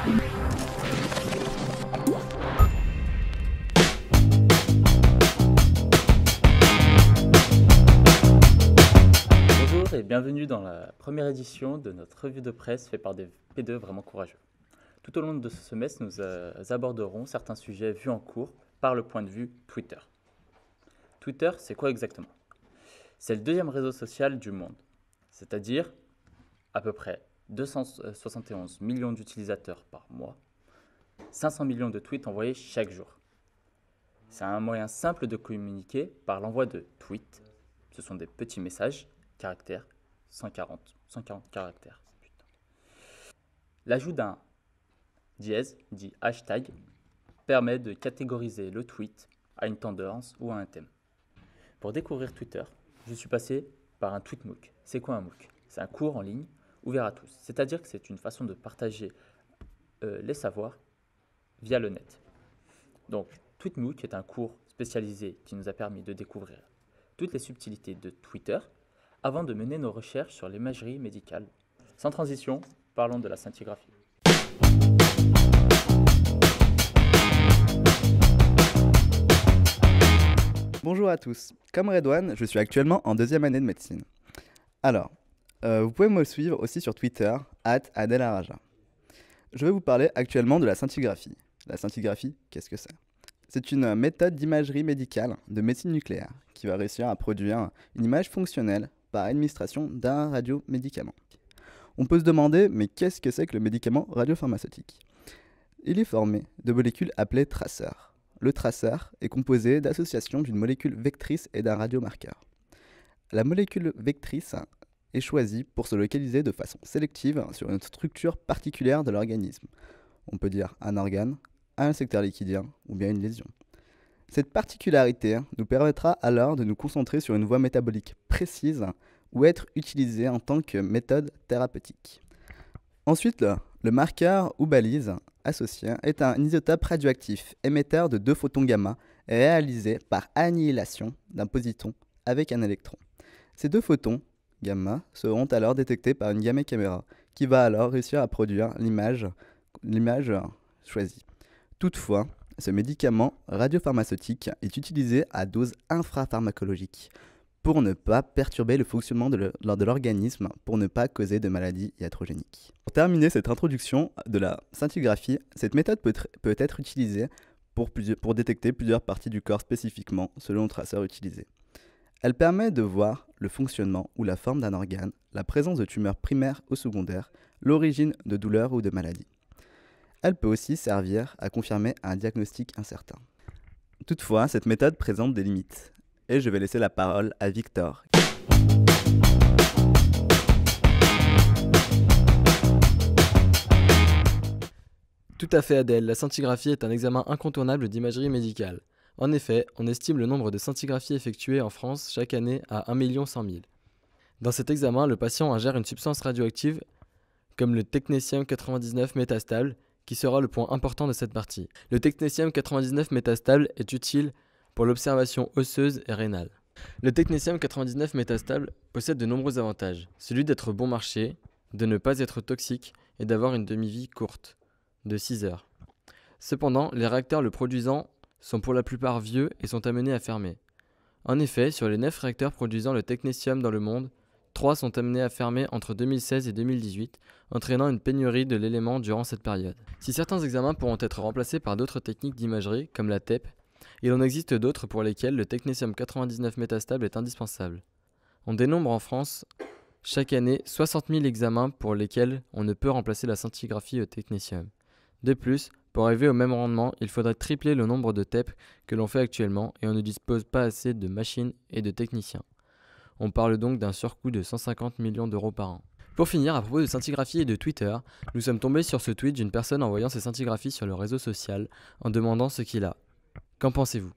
Bonjour et bienvenue dans la première édition de notre revue de presse faite par des P2 vraiment courageux. Tout au long de ce semestre, nous aborderons certains sujets vus en cours par le point de vue Twitter. Twitter, c'est quoi exactement? C'est le deuxième réseau social du monde, c'est-à-dire à peu près 271 millions d'utilisateurs par mois, 500 millions de tweets envoyés chaque jour. C'est un moyen simple de communiquer par l'envoi de tweets. Ce sont des petits messages, caractères, 140 caractères. Putain. L'ajout d'un dièse, dit hashtag, permet de catégoriser le tweet à une tendance ou à un thème. Pour découvrir Twitter, je suis passé par un tweet MOOC. C'est quoi un MOOC? C'est un cours en ligne ouvert à tous. C'est-à-dire que c'est une façon de partager les savoirs via le net. Donc, Tweet MOOC est un cours spécialisé qui nous a permis de découvrir toutes les subtilités de Twitter avant de mener nos recherches sur l'imagerie médicale. Sans transition, parlons de la scintigraphie. Bonjour à tous, comme Redouane, je suis actuellement en deuxième année de médecine. Alors, vous pouvez me suivre aussi sur Twitter, @adelaraja. Je vais vous parler actuellement de la scintigraphie. La scintigraphie, qu'est-ce que c'est? C'est une méthode d'imagerie médicale de médecine nucléaire qui va réussir à produire une image fonctionnelle par administration d'un radiomédicament. On peut se demander, mais qu'est-ce que c'est que le médicament radiopharmaceutique? Il est formé de molécules appelées traceurs. Le traceur est composé d'associations d'une molécule vectrice et d'un radiomarqueur. La molécule vectrice est choisie pour se localiser de façon sélective sur une structure particulière de l'organisme. On peut dire un organe, un secteur liquidien ou bien une lésion. Cette particularité nous permettra alors de nous concentrer sur une voie métabolique précise ou être utilisée en tant que méthode thérapeutique. Ensuite, le marqueur ou balise associé est un isotope radioactif émetteur de 2 photons gamma réalisé par annihilation d'un positron avec un électron. Ces 2 photons gamma seront alors détectés par une gamma caméra qui va alors réussir à produire l'image choisie. Toutefois, ce médicament radiopharmaceutique est utilisé à dose infrapharmacologique pour ne pas perturber le fonctionnement de l'organisme, pour ne pas causer de maladies iatrogéniques. Pour terminer cette introduction de la scintigraphie, cette méthode peut être utilisée pour détecter plusieurs parties du corps spécifiquement selon le traceur utilisé. Elle permet de voir le fonctionnement ou la forme d'un organe, la présence de tumeurs primaires ou secondaires, l'origine de douleurs ou de maladies. Elle peut aussi servir à confirmer un diagnostic incertain. Toutefois, cette méthode présente des limites. Et je vais laisser la parole à Victor. Tout à fait Adèle, la scintigraphie est un examen incontournable d'imagerie médicale. En effet, on estime le nombre de scintigraphies effectuées en France chaque année à 1 100 000. Dans cet examen, le patient ingère une substance radioactive comme le technétium 99 métastable, qui sera le point important de cette partie. Le technétium 99 métastable est utile pour l'observation osseuse et rénale. Le technétium 99 métastable possède de nombreux avantages, celui d'être bon marché, de ne pas être toxique et d'avoir une demi-vie courte, de 6 heures. Cependant, les réacteurs le produisant sont pour la plupart vieux et sont amenés à fermer. En effet, sur les 9 réacteurs produisant le technétium dans le monde, 3 sont amenés à fermer entre 2016 et 2018, entraînant une pénurie de l'élément durant cette période. Si certains examens pourront être remplacés par d'autres techniques d'imagerie, comme la TEP, il en existe d'autres pour lesquelles le technétium 99 métastable est indispensable. On dénombre en France chaque année 60 000 examens pour lesquels on ne peut remplacer la scintigraphie au technétium. De plus, pour arriver au même rendement, il faudrait tripler le nombre de TEP que l'on fait actuellement et on ne dispose pas assez de machines et de techniciens. On parle donc d'un surcoût de 150 millions d'euros par an. Pour finir, à propos de scintigraphie et de Twitter, nous sommes tombés sur ce tweet d'une personne envoyant ses scintigraphies sur le réseau social en demandant ce qu'il a. Qu'en pensez-vous ?